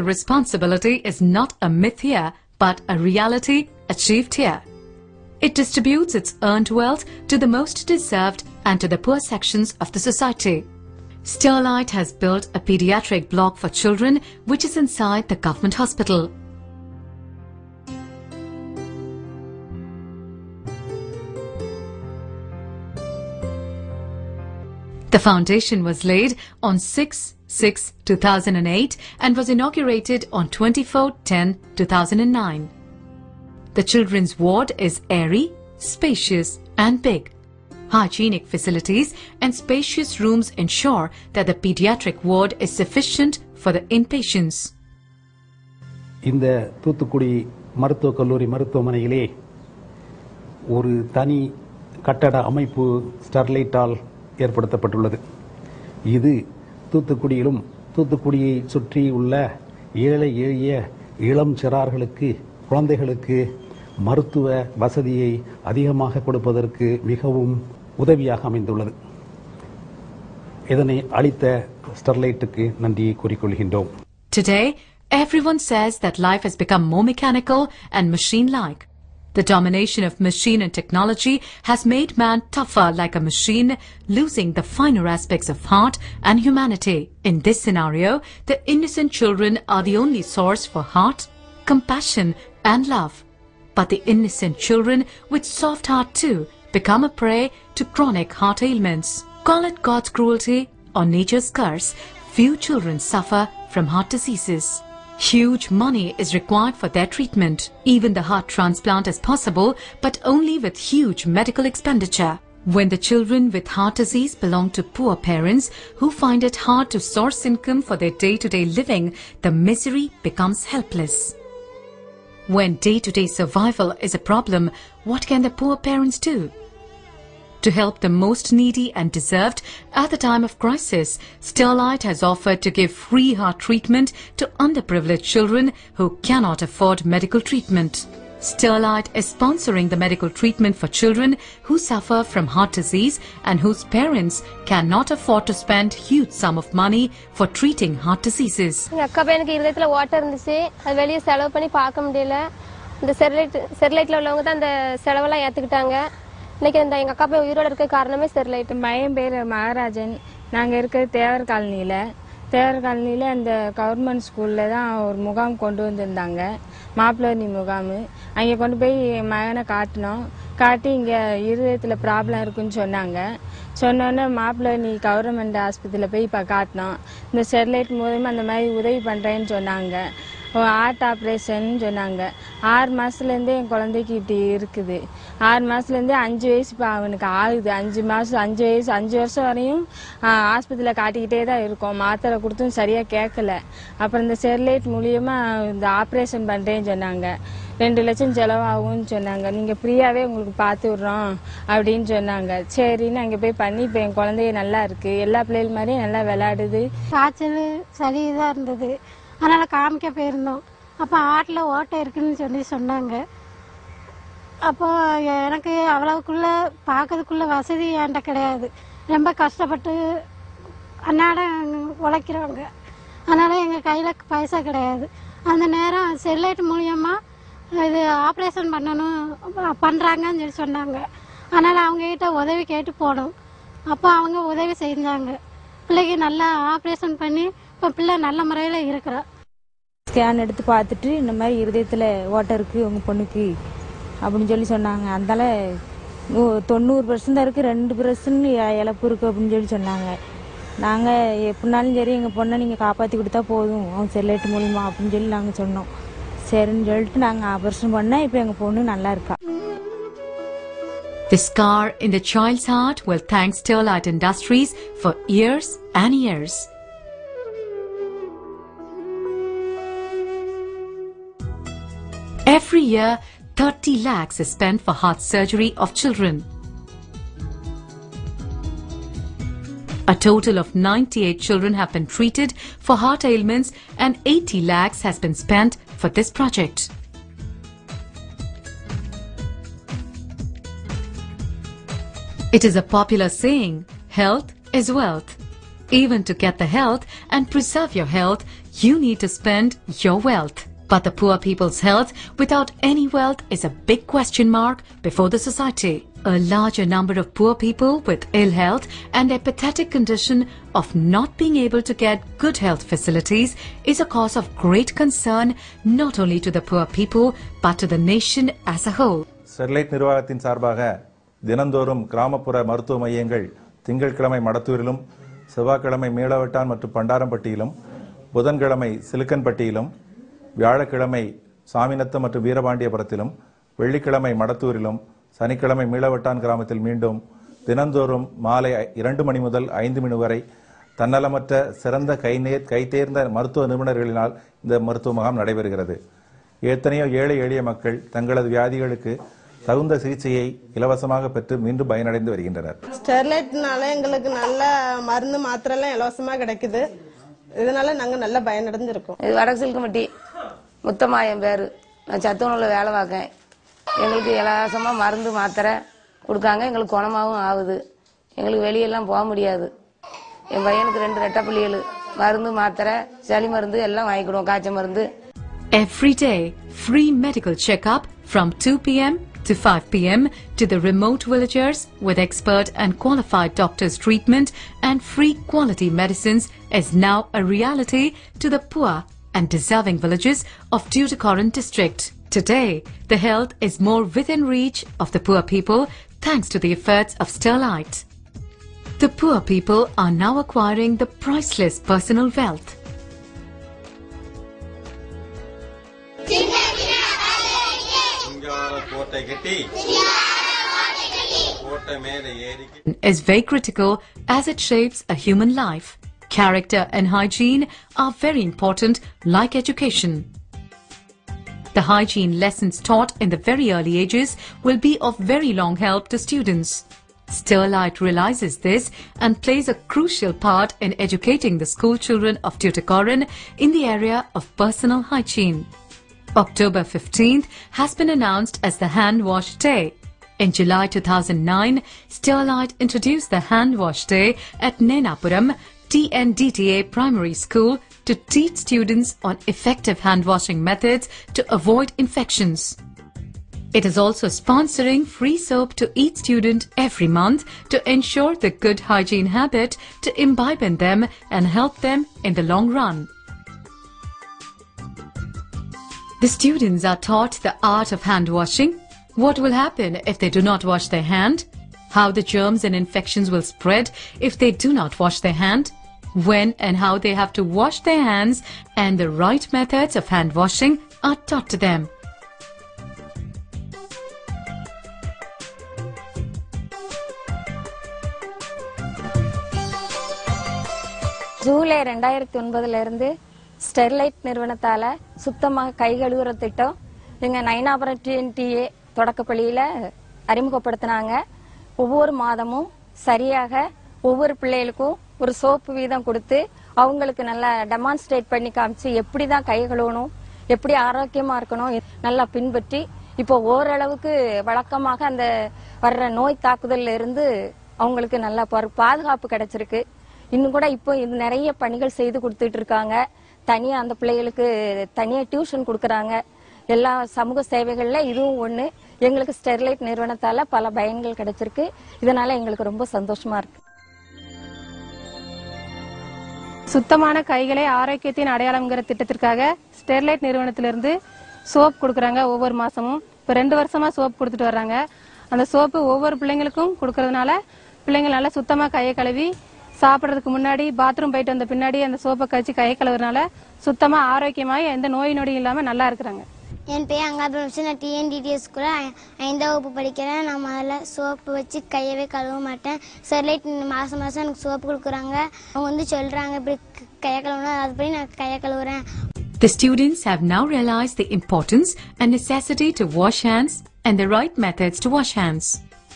responsibility is not a myth here, but a reality achieved here. It distributes its earned wealth to the most deserved and to the poor sections of the society. Sterlite has built a pediatric block for children which is inside the government hospital. The foundation was laid on 6/6/2008 and was inaugurated on 24/10/2009. The children's ward is airy, spacious and big. Hygienic facilities and spacious rooms ensure that the pediatric ward is sufficient for the inpatients. இந்த தூத்துக்குடி மருத்துவக் கல்லூரி மருத்துவமனையிலே ஒரு தனி கட்டட அமைப்பு ஸ்டெர்லைட்டால் ஏற்படுத்தப்பட்டுள்ளது. இது தூத்துக்குடியிலும் தூத்துக்குடியை சுற்றி உள்ள ஏழை எளிய இளம் சிறார்களுக்கு குழந்தைகளுக்கு மருத்துவ வசதியை அதிகமாக கொடுப்பதற்கு மிகவும் உதவியாக அமைந்துள்ளது. இதனை அளித்த ஸ்டெர்லைட்டுக்கு நன்றியை கூறிக்கொள்கின்றோம். Today, everyone says that life has become more mechanical and machine-like. The domination of machine and technology has made man tougher like a machine, losing the finer aspects of heart and humanity. In this scenario, the innocent children are the only source for heart, compassion and love. But the innocent children with soft heart too become a prey to chronic heart ailments. Call it God's cruelty or nature's curse, few children suffer from heart diseases. Huge money is required for their treatment. Even the heart transplant is possible, but only with huge medical expenditure. When the children with heart disease belong to poor parents who find it hard to source income for their day-to-day living, the misery becomes helpless. When day-to-day survival is a problem, what can the poor parents do? To help the most needy and deserved at the time of crisis, Sterlite has offered to give free heart treatment to underprivileged children who cannot afford medical treatment. Sterlite is sponsoring the medical treatment for children who suffer from heart disease and whose parents cannot afford to spend huge sum of money for treating heart diseases. அக்கா எனக்கு இருதயத்துல water இருந்துச்சு, அது வெளிய செலவு பண்ணி பார்க்க முடியல. இந்த ஸ்டெர்லைட்ல உள்ளவங்க தான் அந்த செலவெல்லாம் ஏத்துக்கிட்டாங்க. இன்னைக்கு இந்த எங்க அக்கா போய் உயிரோட இருக்க காரணமே ஸ்டெர்லைட். மயம் பேர் மகாராஜன். நாங்க இருக்கிறது தேவர் காலனியில அந்த கவர்மெண்ட் ஸ்கூல்ல தான் ஒரு முகாம் கொண்டு வந்திருந்தாங்க, மாப்பிள்ளை முகாம். அங்கே கொண்டு போய் மகனை காட்டி இங்கே இருதயத்தில் ப்ராப்ளம் இருக்குன்னு சொன்னோன்னே மாப்பிள்ளை கவர்மெண்ட் ஆஸ்பத்திரியில் போய் இப்போ காட்டினோம். இந்த ஸ்டெர்லைட் மூலமா அந்த மாதிரி உதவி பண்ணுறேன்னு சொன்னாங்க. ஹார்ட் ஆப்ரேஷன் சொன்னாங்க. 6 மாதத்துலேருந்தே என் குழந்தைக்கு இப்படி இருக்குது. 6 மாதத்துலேருந்தே 5 வயசு இப்போ அவனுக்கு ஆகுது. 5 வருஷம் வரையும் ஆஸ்பத்திரியில் காட்டிக்கிட்டே தான் இருக்கோம். மாத்திரை கொடுத்தும் சரியாக கேட்கல. அப்புறம் இந்த ஸ்டெர்லைட் மூலியமாக இந்த ஆப்ரேஷன் பண்ணுறேன்னு சொன்னாங்க. 2 லட்சம் செலவாகும்னு சொன்னாங்க. நீங்கள் ஃப்ரீயாகவே உங்களுக்கு பார்த்து விட்றோம் அப்படின்னு சொன்னாங்க. சரின்னு அங்கே போய் பண்ணி இப்போ என் குழந்தைய நல்லா இருக்குது. எல்லா பிள்ளைகள் மாதிரியும் நல்லா விளையாடுது. காய்ச்சல் சளி இதாக இருந்தது, அதனால் காமிக்க போயிருந்தோம். அப்போ ஆட்டில் ஓட்டை இருக்குன்னு சொன்னாங்க. அப்போ எனக்கு அவ்வளவுக்குள்ள பார்க்கறதுக்குள்ள வசதி என்கிட்ட கிடையாது. ரொம்ப கஷ்டப்பட்டு அன்னாடம் உழைக்கிறவங்க, அதனால் எங்கள் கையில் பைசா கிடையாது. அந்த நேரம் ஸ்டெர்லைட் மூலியமாக இது ஆப்ரேஷன் பண்ணுறாங்கன்னு சொன்னாங்க. அதனால் அவங்ககிட்ட உதவி கேட்டு போனோம். அப்போ அவங்க உதவி செஞ்சாங்க. பிள்ளைக்கு நல்லா ஆப்ரேஷன் பண்ணி இப்போ பிள்ளை நல்ல முறையில் இருக்கிறா. ஸ்கேன் எடுத்து பார்த்துட்டு இந்த மாதிரி இருதயத்தில் ஓட்டை இருக்குது உங்கள் பொண்ணுக்கு அப்படின்னு சொன்னாங்க. அதனால 90% தான் இருக்குது, 2% இழப்பு இருக்குது அப்படின்னு சொன்னாங்க. நாங்கள் எப்படினாலும் சரி எங்கள் பொண்ணை நீங்கள் காப்பாற்றி கொடுத்தா போதும் அவங்க ஸ்டெர்லைட் மூலிமா அப்படின்னு நாங்கள் சொன்னோம். சரின்னு சொல்லிட்டு நாங்கள் ஆப்ரேஷன் பண்ணால் இப்போ எங்கள் பொண்ணு நல்லா இருக்கா. The scar in the child's heart will thank Sterlite Industries for years and years. Every year, 30 lakhs is spent for heart surgery of children. A total of 98 children have been treated for heart ailments and 80 lakhs has been spent for this project. It is a popular saying, health is wealth. Even to get the health and preserve your health, you need to spend your wealth. But the poor people's health without any wealth is a big question mark before the society. A larger number of poor people with ill health and a pathetic condition of not being able to get good health facilities is a cause of great concern not only to the poor people but to the nation as a whole. Sterlite நிர்வாகத்தின் சார்பாக தினந்தோறும் கிராமப்புற மருத்துவ மையங்கள் திங்கட்கிழமை மடத்தூரிலும் செவ்வாய்க்கிழமை மேலவட்டான் மற்றும் பண்டாரம்பட்டியிலும் புதன்கிழமை சிலுக்கன்பட்டியிலும் வியாழக்கிழமை சாமிநத்தம் மற்றும் வீரபாண்டியபுரத்திலும் வெள்ளிக்கிழமை மடத்தூரிலும் சனிக்கிழமை மீளவட்டான் கிராமத்தில் மீண்டும் தினந்தோறும் மாலை 2 மணி முதல் 5 மணி வரை தன்னலமற்ற சிறந்த கைதேர்ந்த மருத்துவ நிபுணர்களினால் இந்த மருத்துவ முகாம் நடைபெறுகிறது. எத்தனையோ ஏழை எளிய மக்கள் தங்களது வியாதிகளுக்கு தகுந்த சிகிச்சையை இலவசமாக பெற்று மீண்டும் பயனடைந்து வருகின்றனர். ஸ்டெர்லைட்னால எங்களுக்கு நல்ல மருந்து மாத்திரை எல்லாம் இலவசமா கிடைக்குது. இதனால நாங்க நல்ல பயனடைஞ்சிருக்கோம். இது வடசில்கம்பட்டி முத்தமாயம் பேரு. நான் சத்துணவுல வேலை பார்க்கேன். எங்களுக்கு இலவசமா மருந்து மாத்திரை கொடுக்காங்க. எங்களுக்கு குணமாவும் ஆகுது. எங்களுக்கு வெளியெல்லாம் போக முடியாது. என் பையனுக்கு 2 ரெட்டப்பள்ளிகள் மருந்து மாத்திரை சளி மருந்து எல்லாம் வாங்கிக்கிடுவோம். காய்ச்சல் மருந்து. Every day, free medical checkup from 2 p.m. to 5 p.m. to the remote villagers with expert and qualified doctors' treatment and free quality medicines is now a reality to the poor and deserving villages of Tuticorin district. Today, the health is more within reach of the poor people thanks to the efforts of Sterlite. The poor people are now acquiring the priceless personal wealth. Is very critical as it shapes a human life. Character and hygiene are very important like education. The hygiene lessons taught in the very early ages will be of very long help to students. Sterlite realizes this and plays a crucial part in educating the school children of Tuticorin in the area of personal hygiene. October 15th has been announced as the Hand Wash Day. In July 2009, Sterlite introduced the Hand Wash Day at Nenapuram TNDTA Primary School to teach students on effective hand washing methods to avoid infections. It is also sponsoring free soap to each student every month to ensure the good hygiene habit to imbibe in them and help them in the long run. The students are taught the art of hand washing. What will happen if they do not wash their hand? How the germs and infections will spread if they do not wash their hand? When and how they have to wash their hands and the right methods of hand washing are taught to them. July 2009 இருந்து Sterlite நிறுவனத்தால சுத்தமாக கை கழுவுற திட்டம் எங்க நைனாபுரம் TNTA தொடக்கப்பள்ளியில அறிமுகப்படுத்தினாங்க. ஒவ்வொரு மாதமும் சரியாக ஒவ்வொரு பிள்ளைகளுக்கும் ஒரு சோப்பு வீதம் கொடுத்து அவங்களுக்கு நல்லா டெமான்ஸ்ட்ரேட் பண்ணி காமிச்சு எப்படிதான் கை கழுவணும், எப்படி ஆரோக்கியமா இருக்கணும் நல்லா பின்பற்றி இப்போ ஓரளவுக்கு வழக்கமாக அந்த வர்ற நோய் தாக்குதல்ல இருந்து அவங்களுக்கு நல்ல பாதுகாப்பு கிடைச்சிருக்கு. இன்னும் கூட இப்போ நிறைய பணிகள் செய்து கொடுத்துட்டு இருக்காங்க. தனியா அந்த பிள்ளைகளுக்கு தனியா டியூஷன் கொடுக்கறாங்க. எல்லா சமூக சேவைகள்ல இதுவும் ஒண்ணு. எங்களுக்கு ஸ்டெர்லைட் நிறுவனத்தால பல பயன்கள் கிடைச்சிருக்கு. இதனால எங்களுக்கு ரொம்ப சந்தோஷமா இருக்கு. சுத்தமான கைகளை ஆரோக்கியத்தின் அடையாளம்ங்கிற திட்டத்திற்காக ஸ்டெர்லைட் நிறுவனத்திலிருந்து சோப் கொடுக்கறாங்க. ஒவ்வொரு மாசமும் இப்ப 2 வருஷமா சோப் கொடுத்துட்டு வர்றாங்க. அந்த சோப்பு ஒவ்வொரு பிள்ளைங்களுக்கும் கொடுக்கறதுனால பிள்ளைங்க நல்லா சுத்தமா கையை கழுவி சாப்பிடறதுக்கு முன்னாடி பாத்ரூம் போயிட்டு வந்த பின்னாடி அந்த சோப்பை கழிச்சு கையை கழுவுறதுனால சுத்தமா ஆரோக்கியமாய் எந்த நோய் நொடி இல்லாம நல்லா இருக்கிறாங்க. என் பேர் அங்காபுரம். நான் TNDTA ஸ்கூல்ல 5ஆம் வகுப்பு படிக்கிறேன். நான் முதல்ல சோப்பு வச்சு கையவே கழுவ மாட்டேன். ஸ்டெர்லைட் மாசம் மாசம் எனக்கு சோப்பு கொடுக்குறாங்க. அவங்க சொல்றாங்க இப்படி கையை கழுவணும், அதுபடி நான் கையை கழுவுறேன். The students have now realized the importance and necessity to wash hands and the right methods to wash hands.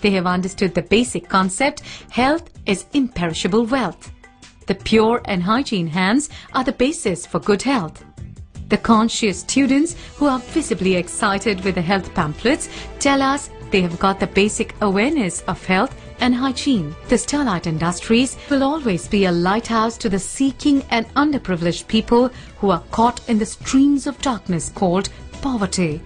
They have understood the basic concept: health is imperishable wealth. The pure and hygiene hands are the basis for good health. The conscious students who are visibly excited with the health pamphlets tell us they have got the basic awareness of health and hygiene. The Sterlite Industries will always be a lighthouse to the seeking and underprivileged people who are caught in the streams of darkness called poverty.